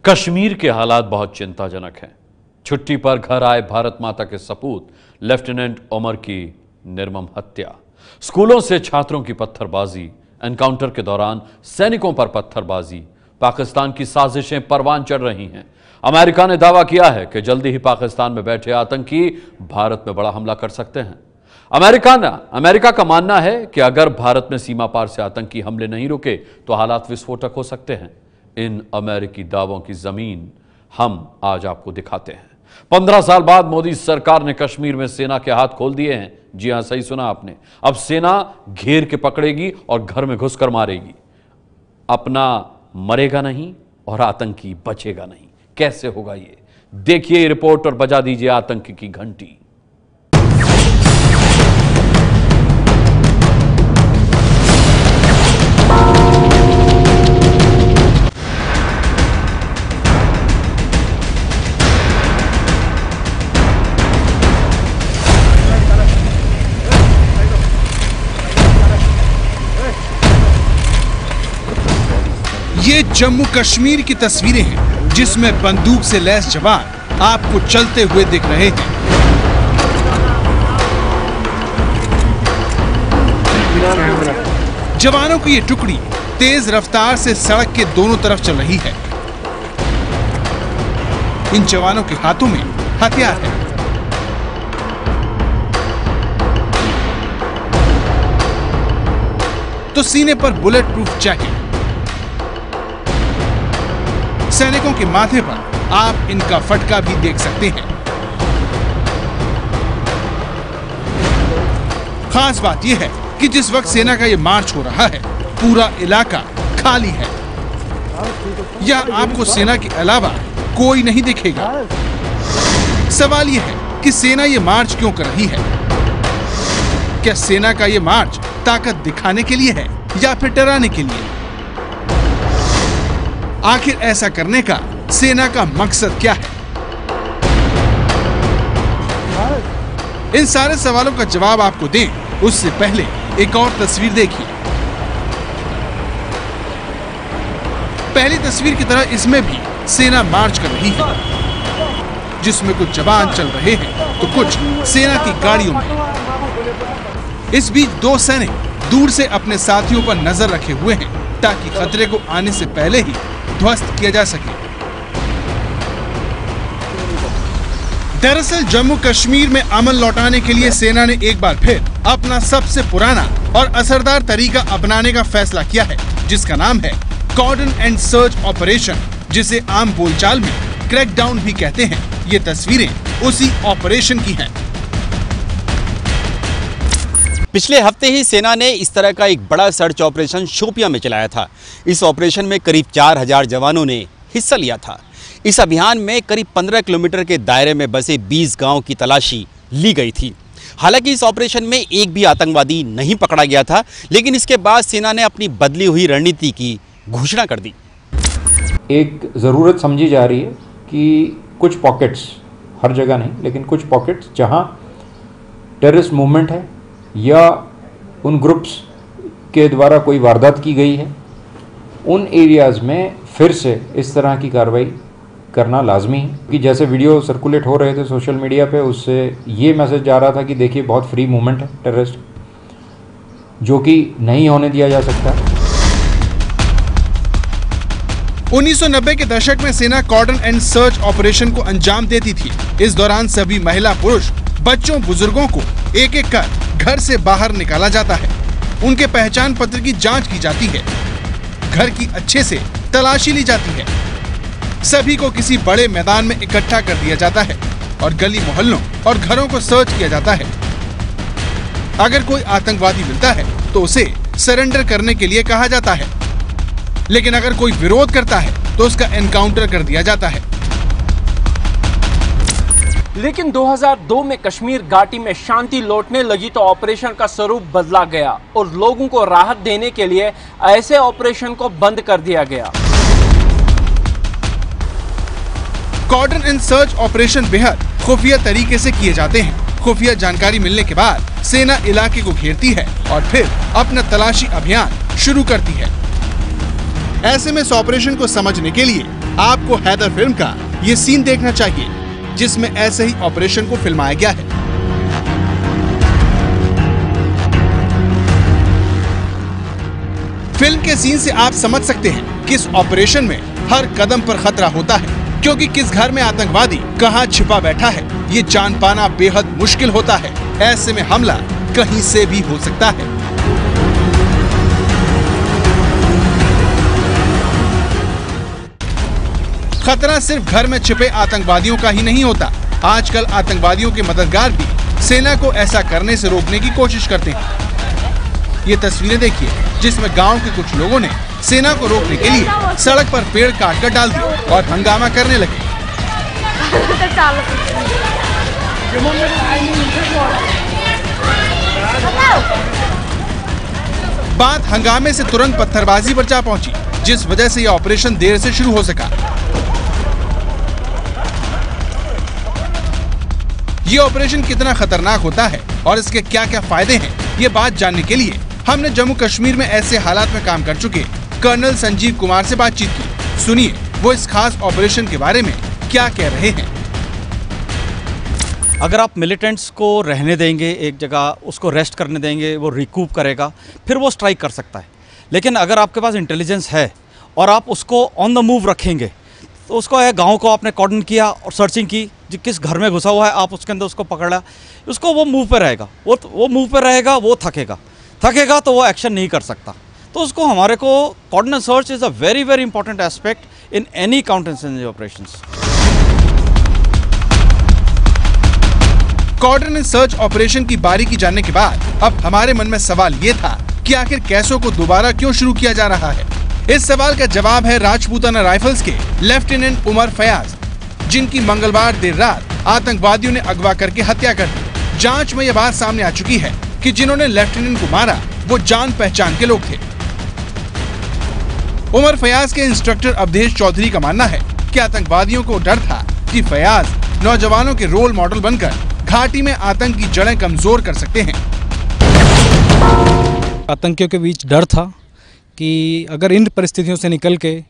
कश्मीर के हालात बहुत चिंताजनक हैं। छुट्टी पर घर आए भारत माता के सपूत लेफ्टिनेंट उमर की निर्मम हत्या, स्कूलों से छात्रों की पत्थरबाजी, एनकाउंटर के दौरान सैनिकों पर पत्थरबाजी, पाकिस्तान की साजिशें परवान चढ़ रही हैं। अमेरिका ने दावा किया है कि जल्दी ही पाकिस्तान में बैठे आतंकी भारत में बड़ा हमला कर सकते हैं। अमेरिका का मानना है कि अगर भारत में सीमा पार से आतंकी हमले नहीं रुके तो हालात विस्फोटक हो सकते हैं। इन अमेरिकी दावों की जमीन हम आज आपको दिखाते हैं। 15 साल बाद मोदी सरकार ने कश्मीर में सेना के हाथ खोल दिए हैं। जी हां, सही सुना आपने। अब सेना घेर के पकड़ेगी और घर में घुसकर मारेगी। अपना मरेगा नहीं और आतंकी बचेगा नहीं। कैसे होगा ये? देखिए ये रिपोर्ट और बजा दीजिए आतंकी की घंटी। ये जम्मू कश्मीर की तस्वीरें हैं जिसमें बंदूक से लैस जवान आपको चलते हुए दिख रहे हैं। जवानों की ये टुकड़ी तेज रफ्तार से सड़क के दोनों तरफ चल रही है। इन जवानों के हाथों में हथियार है। तो सीने पर बुलेट प्रूफ जैकेट। सैनिकों के माथे पर आप इनका फटका भी देख सकते हैं। खास बात यह है कि जिस वक्त सेना का यह मार्च हो रहा है, पूरा इलाका खाली है। यह आपको सेना के अलावा कोई नहीं दिखेगा। सवाल यह है कि सेना यह मार्च क्यों कर रही है? क्या सेना का यह मार्च ताकत दिखाने के लिए है या फिर डराने के लिए? आखिर ऐसा करने का सेना का मकसद क्या है? इन सारे सवालों का जवाब आपको दें उससे पहले एक और तस्वीर देखिए। पहली तस्वीर की तरह इसमें भी सेना मार्च कर रही है, जिसमें कुछ जवान चल रहे हैं तो कुछ सेना की गाड़ियों में। इस बीच दो सैनिक दूर से अपने साथियों पर नजर रखे हुए हैं ताकि खतरे को आने से पहले ही ध्वस्त किया जा सके। दरअसल जम्मू कश्मीर में अमन लौटाने के लिए सेना ने एक बार फिर अपना सबसे पुराना और असरदार तरीका अपनाने का फैसला किया है, जिसका नाम है कॉर्डन एंड सर्च ऑपरेशन, जिसे आम बोलचाल में क्रैकडाउन भी कहते हैं। ये तस्वीरें उसी ऑपरेशन की हैं। पिछले हफ्ते ही सेना ने इस तरह का एक बड़ा सर्च ऑपरेशन शोपियां में चलाया था। इस ऑपरेशन में करीब 4000 जवानों ने हिस्सा लिया था। इस अभियान में करीब 15 किलोमीटर के दायरे में बसे 20 गांव की तलाशी ली गई थी। हालांकि इस ऑपरेशन में एक भी आतंकवादी नहीं पकड़ा गया था, लेकिन इसके बाद सेना ने अपनी बदली हुई रणनीति की घोषणा कर दी। एक ज़रूरत समझी जा रही है कि कुछ पॉकेट्स, हर जगह नहीं लेकिन कुछ पॉकेट्स जहां टेररिस्ट मूवमेंट है या उन ग्रुप्स के द्वारा कोई वारदात की गई है, उन एरियाज़ में फिर से इस तरह की कार्रवाई करना लाजमी है। कि जैसे वीडियो सर्कुलेट हो रहे थे सोशल मीडिया पे, उससे ये मैसेज जा रहा था कि देखिए बहुत फ्री मूवमेंट है टेररिस्ट, जो कि नहीं होने दिया जा सकता। 1990 के दशक में सेना कॉर्डन एंड सर्च ऑपरेशन को अंजाम देती थी। इस दौरान सभी महिला, पुरुष, बच्चों, बुजुर्गों को एक एक कर घर से बाहर निकाला जाता है। उनके पहचान पत्र की जांच की जाती है। घर की अच्छे से तलाशी ली जाती है। सभी को किसी बड़े मैदान में इकट्ठा कर दिया जाता है और गली मोहल्लों और घरों को सर्च किया जाता है। अगर कोई आतंकवादी मिलता है तो उसे सरेंडर करने के लिए कहा जाता है, लेकिन अगर कोई विरोध करता है तो उसका एनकाउंटर कर दिया जाता है। लेकिन 2002 में कश्मीर घाटी में शांति लौटने लगी तो ऑपरेशन का स्वरूप बदला गया और लोगों को राहत देने के लिए ऐसे ऑपरेशन को बंद कर दिया गया। कॉर्डन एंड सर्च ऑपरेशन बेहद खुफिया तरीके से किए जाते हैं। खुफिया जानकारी मिलने के बाद सेना इलाके को घेरती है और फिर अपना तलाशी अभियान शुरू करती है। ऐसे में इस ऑपरेशन को समझने के लिए आपको हैदर फिल्म का ये सीन देखना चाहिए, जिसमें ऐसे ही ऑपरेशन को फिल्माया गया है। फिल्म के सीन से आप समझ सकते हैं कि इस ऑपरेशन में हर कदम पर खतरा होता है, क्योंकि किस घर में आतंकवादी कहां छिपा बैठा है ये जान पाना बेहद मुश्किल होता है। ऐसे में हमला कहीं से भी हो सकता है। खतरा सिर्फ घर में छिपे आतंकवादियों का ही नहीं होता। आजकल आतंकवादियों के मददगार भी सेना को ऐसा करने से रोकने की कोशिश करते हैं। ये तस्वीरें देखिए, जिसमें गांव के कुछ लोगों ने सेना को रोकने के लिए सड़क पर पेड़ काटकर डाल दिए और हंगामा करने लगे। बात हंगामे से तुरंत पत्थरबाजी पर जा पहुंची, जिस वजह से यह ऑपरेशन देर से शुरू हो सका। ये ऑपरेशन कितना खतरनाक होता है और इसके क्या क्या फायदे हैं, ये बात जानने के लिए हमने जम्मू कश्मीर में ऐसे हालात में काम कर चुके कर्नल संजीव कुमार से बातचीत की। सुनिए वो इस खास ऑपरेशन के बारे में क्या कह रहे हैं। अगर आप मिलिटेंट्स को रहने देंगे एक जगह, उसको रेस्ट करने देंगे, वो रिकूप करेगा, फिर वो स्ट्राइक कर सकता है। लेकिन अगर आपके पास इंटेलिजेंस है और आप उसको ऑन द मूव रखेंगे, तो उसको है गांव को आपने कॉर्डन किया और सर्चिंग की, किस घर में घुसा हुआ है आप उसके अंदर उसको पकड़ा, उसको वो मूव पे रहेगा, वो मूव पे रहेगा, वो थकेगा तो वो एक्शन नहीं कर सकता। तो उसको हमारे को cordon search is a very very important aspect in any counter insurgency operations. Cordon search operation की बारीकी जानने के बाद अब हमारे मन में सवाल ये था कि आखिर कैसों को दोबारा क्यों शुरू किया जा रहा है। इस सवाल का जवाब है राजपूताना राइफल्स के लेफ्टिनेंट उमर फयाज, जिनकी मंगलवार देर रात आतंकवादियों ने अगवा करके हत्या कर दी। जांच में यह बात सामने आ चुकी है कि जिन्होंने लेफ्टिनेंट को मारा वो जान पहचान के लोग थे। उमर फयाज के इंस्ट्रक्टर अवधेश चौधरी का मानना है कि आतंकवादियों को डर था कि फयाज नौजवानों के रोल मॉडल बनकर घाटी में आतंक की जड़ें कमजोर कर सकते हैं। आतंकियों के बीच डर था कि अगर इन परिस्थितियों से निकल के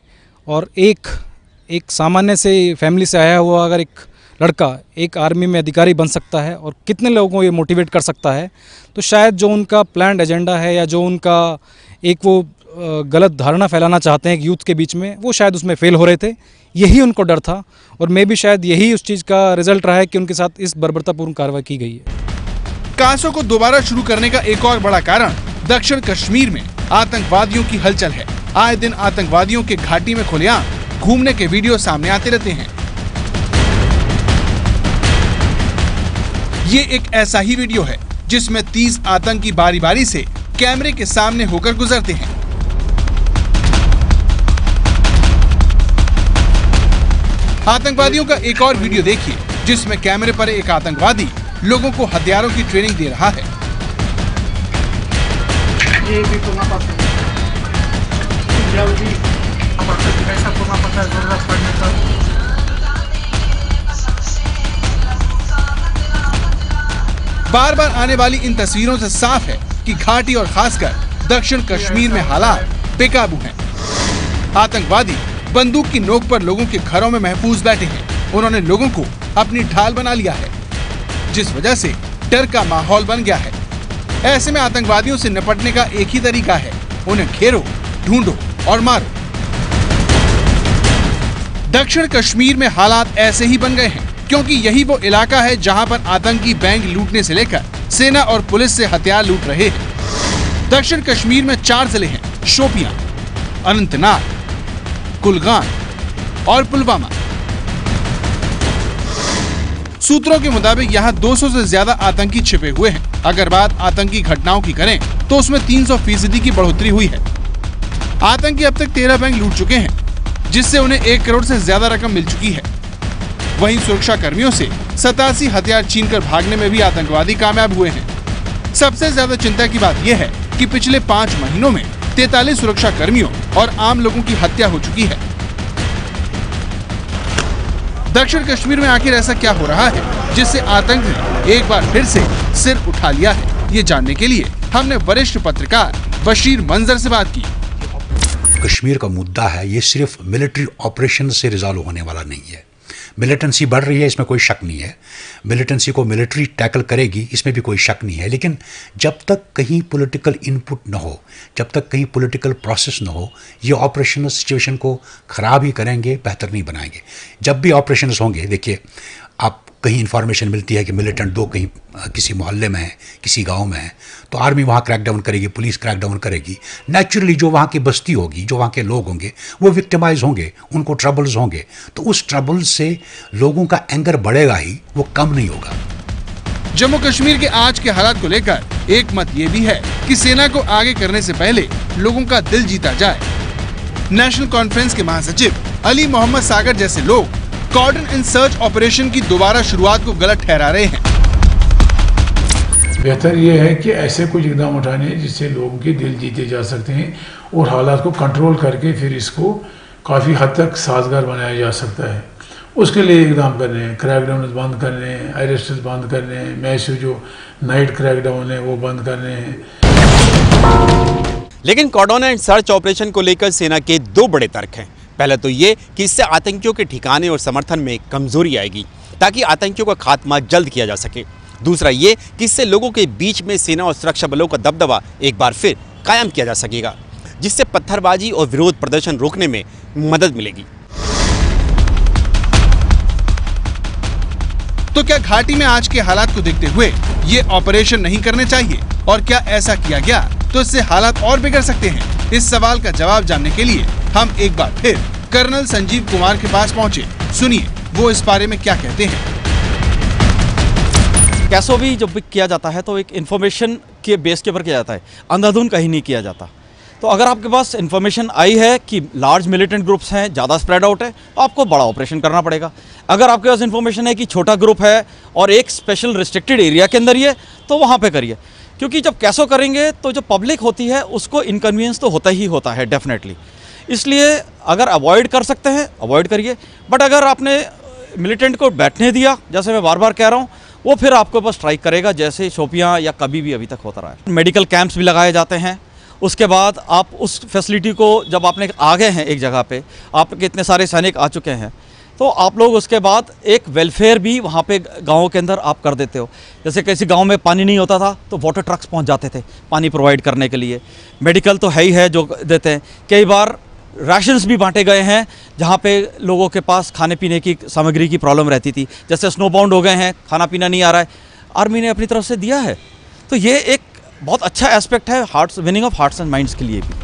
और एक सामान्य से फैमिली से आया हुआ अगर एक लड़का एक आर्मी में अधिकारी बन सकता है और कितने लोगों को ये मोटिवेट कर सकता है, तो शायद जो उनका प्लान्ड एजेंडा है या जो उनका एक वो गलत धारणा फैलाना चाहते हैं यूथ के बीच में, वो शायद उसमें फेल हो रहे थे। यही उनको डर था और मे भी शायद यही उस चीज़ का रिजल्ट रहा है कि उनके साथ इस बर्बरतापूर्ण कार्रवाई की गई है। कासों को दोबारा शुरू करने का एक और बड़ा कारण दक्षिण कश्मीर में आतंकवादियों की हलचल है। आए दिन आतंकवादियों के घाटी में खुलेआम घूमने के वीडियो सामने आते रहते हैं। ये एक ऐसा ही वीडियो है जिसमें 30 आतंकी बारी बारी से कैमरे के सामने होकर गुजरते हैं। आतंकवादियों का एक और वीडियो देखिए, जिसमें कैमरे पर एक आतंकवादी लोगों को हथियारों की ट्रेनिंग दे रहा है। बार बार आने वाली इन तस्वीरों से साफ है कि घाटी और खासकर दक्षिण कश्मीर में हालात बेकाबू हैं। आतंकवादी बंदूक की नोक पर लोगों के घरों में महफूज बैठे हैं। उन्होंने लोगों को अपनी ढाल बना लिया है, जिस वजह से डर का माहौल बन गया है। ऐसे में आतंकवादियों से निपटने का एक ही तरीका है, उन्हें घेरो, ढूंढो और मारो। दक्षिण कश्मीर में हालात ऐसे ही बन गए हैं, क्योंकि यही वो इलाका है जहां पर आतंकी बैंक लूटने से लेकर सेना और पुलिस से हथियार लूट रहे हैं। दक्षिण कश्मीर में 4 जिले हैं, शोपियां, अनंतनाग, कुलगाम और पुलवामा। सूत्रों के मुताबिक यहाँ 200 से ज्यादा आतंकी छिपे हुए हैं। अगर बात आतंकी घटनाओं की करें तो उसमें 300% की बढ़ोतरी हुई है। आतंकी अब तक 13 बैंक लूट चुके हैं, जिससे उन्हें 1 करोड़ से ज्यादा रकम मिल चुकी है। वहीं सुरक्षा कर्मियों से 87 हथियार छीनकर भागने में भी आतंकवादी कामयाब हुए हैं। सबसे ज्यादा चिंता की बात यह है कि पिछले 5 महीनों में 43 सुरक्षा कर्मियों और आम लोगों की हत्या हो चुकी है। दक्षिण कश्मीर में आखिर ऐसा क्या हो रहा है जिससे आतंक ने एक बार फिर से सिर उठा लिया है, ये जानने के लिए हमने वरिष्ठ पत्रकार बशीर मंजर से बात की। कश्मीर का मुद्दा है, ये सिर्फ मिलिट्री ऑपरेशन से रिजॉल्व होने वाला नहीं है। मिलिटेंसी बढ़ रही है, इसमें कोई शक नहीं है। मिलिटेंसी को मिलिट्री टैकल करेगी, इसमें भी कोई शक नहीं है। लेकिन जब तक कहीं पॉलिटिकल इनपुट न हो, जब तक कहीं पॉलिटिकल प्रोसेस न हो, ये ऑपरेशनल सिचुएशन को ख़राब ही करेंगे, बेहतर नहीं बनाएंगे। जब भी ऑपरेशंस होंगे, देखिए आप कहीं इन्फॉर्मेशन मिलती है कि मिलिटेंट दो कहीं किसी मोहल्ले में है, किसी गांव में है, तो आर्मी वहाँ क्रैकडाउन करेगी, पुलिस क्रैकडाउन करेगी। नेचुरली जो वहाँ की बस्ती होगी, जो वहाँ के लोग होंगे, वो विक्टिमाइज होंगे, उनको ट्रबल्स होंगे। तो उस ट्रबल से लोगों का एंगर बढ़ेगा ही, वो कम नहीं होगा। जम्मू कश्मीर के आज के हालात को लेकर एक मत ये भी है कि सेना को आगे करने से पहले लोगों का दिल जीता जाए। नेशनल कॉन्फ्रेंस के महासचिव अली मोहम्मद सागर जैसे लोग कॉर्डन एंड सर्च ऑपरेशन की दोबारा शुरुआत को गलत ठहरा रहे हैं। बेहतर ये है कि ऐसे कुछ इकदाम उठाने जिससे लोगों के दिल जीते जा सकते हैं और हालात को कंट्रोल करके फिर इसको काफ़ी हद तक साजगार बनाया जा सकता है। उसके लिए इकदाम करने हैं, क्रैकडाउन बंद करने हैं, अरेस्ट बंद करने हैं, मैसिव जो नाइट क्रैकडाउन है वो बंद करने हैं। लेकिन कॉर्डन एंड सर्च ऑपरेशन को लेकर सेना के दो बड़े तर्क हैं। पहला तो ये कि इससे आतंकियों के ठिकाने और समर्थन में कमजोरी आएगी ताकि आतंकियों का खात्मा जल्द किया जा सके। दूसरा ये कि इससे लोगों के बीच में सेना और सुरक्षा बलों का दबदबा एक बार फिर कायम किया जा सकेगा, जिससे पत्थरबाजी और विरोध प्रदर्शन रोकने में मदद मिलेगी। तो क्या घाटी में आज के हालात को देखते हुए ये ऑपरेशन नहीं करने चाहिए, और क्या ऐसा किया गया तो इससे हालात और बिगड़ सकते हैं? इस सवाल का जवाब जानने के लिए हम एक बार फिर कर्नल संजीव कुमार के पास पहुंचे। सुनिए वो इस बारे में क्या कहते हैं। कैसो भी जब भी किया जाता है तो एक इन्फॉर्मेशन के बेस के ऊपर किया जाता है, अंधाधुंध कहीं नहीं किया जाता। तो अगर आपके पास इन्फॉर्मेशन आई है कि लार्ज मिलिटेंट ग्रुप्स हैं, ज़्यादा स्प्रेड आउट है, तो आपको बड़ा ऑपरेशन करना पड़ेगा। अगर आपके पास इन्फॉर्मेशन है कि छोटा ग्रुप है और एक स्पेशल रिस्ट्रिक्टेड एरिया के अंदर ही है, तो वहाँ पे करिए। क्योंकि जब कैसो करेंगे तो जो पब्लिक होती है उसको इनकन्वीनियंस तो होता ही होता है डेफिनेटली। इसलिए अगर अवॉइड कर सकते हैं अवॉइड करिए, बट अगर आपने मिलिटेंट को बैठने दिया, जैसे मैं बार बार कह रहा हूँ, वो फिर आपके ऊपर स्ट्राइक करेगा, जैसे शोपियाँ या कभी भी अभी तक होता रहा है। मेडिकल कैंप्स भी लगाए जाते हैं। उसके बाद आप उस फैसिलिटी को जब आपने आ गए हैं एक जगह पे, आपके इतने सारे सैनिक आ चुके हैं, तो आप लोग उसके बाद एक वेलफेयर भी वहाँ पे गाँव के अंदर आप कर देते हो। जैसे किसी गांव में पानी नहीं होता था तो वाटर ट्रक्स पहुँच जाते थे पानी प्रोवाइड करने के लिए। मेडिकल तो है ही है जो देते हैं। कई बार राशंस भी बांटे गए हैं जहाँ पे लोगों के पास खाने पीने की सामग्री की प्रॉब्लम रहती थी। जैसे स्नोबाउंड हो गए हैं, खाना पीना नहीं आ रहा है, आर्मी ने अपनी तरफ से दिया है। तो ये एक बहुत अच्छा एस्पेक्ट है hearts winning of hearts and minds के लिए भी।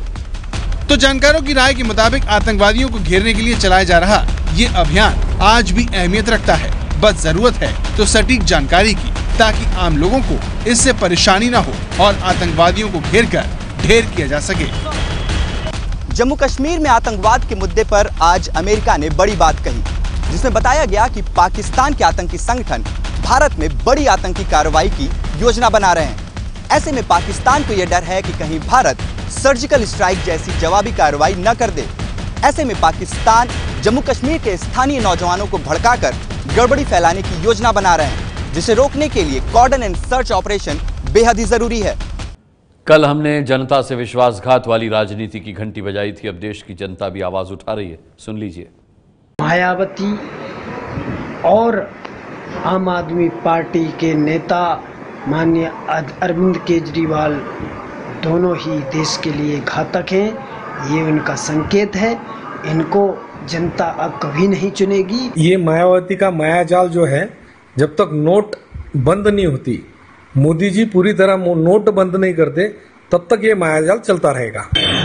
तो जानकारों की राय के मुताबिक आतंकवादियों को घेरने के लिए चलाया जा रहा ये अभियान आज भी अहमियत रखता है। बस जरूरत है तो सटीक जानकारी की, ताकि आम लोगों को इससे परेशानी न हो और आतंकवादियों को घेरकर ढेर किया जा सके। जम्मू कश्मीर में आतंकवाद के मुद्दे पर आज अमेरिका ने बड़ी बात कही, जिसमें बताया गया कि पाकिस्तान के आतंकी संगठन भारत में बड़ी आतंकी कार्रवाई की योजना बना रहे हैं। ऐसे में पाकिस्तान को यह डर है कि कहीं भारत सर्जिकल स्ट्राइक जैसी जवाबी कार्रवाई न कर दे। ऐसे में पाकिस्तान जम्मू कश्मीर के स्थानीय नौजवानों को भड़काकर गड़बड़ी फैलाने की योजना बना रहे हैं, जिसे रोकने के लिए कॉर्डन एंड सर्च ऑपरेशन बेहद ही जरूरी है। कल हमने जनता से विश्वासघात वाली राजनीति की घंटी बजाई थी, अब देश की जनता भी आवाज उठा रही है। सुन लीजिए। मायावती और आम आदमी पार्टी के नेता माननीय अरविंद केजरीवाल दोनों ही देश के लिए घातक हैं। ये उनका संकेत है, इनको जनता अब कभी नहीं चुनेगी। ये मायावती का मायाजाल जो है, जब तक नोट बंद नहीं होती, मोदी जी पूरी तरह नोट बंद नहीं करते, तब तक ये मायाजाल चलता रहेगा।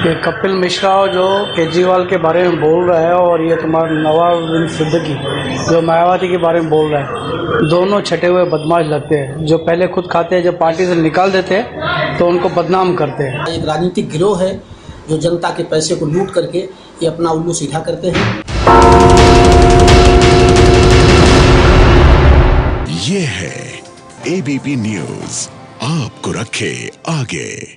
ये कपिल मिश्रा जो केजरीवाल के बारे में बोल रहा है और ये तुम्हारा नवाजुद्दीन सिद्दीकी जो मायावती के बारे में बोल रहा है, दोनों छटे हुए बदमाश लगते हैं। जो पहले खुद खाते हैं, जब पार्टी से निकाल देते हैं तो उनको बदनाम करते हैं। एक राजनीतिक गिरोह है जो जनता के पैसे को लूट करके ये अपना उल्लू सीधा करते हैं। ये है एबीपी न्यूज़, आपको रखे आगे।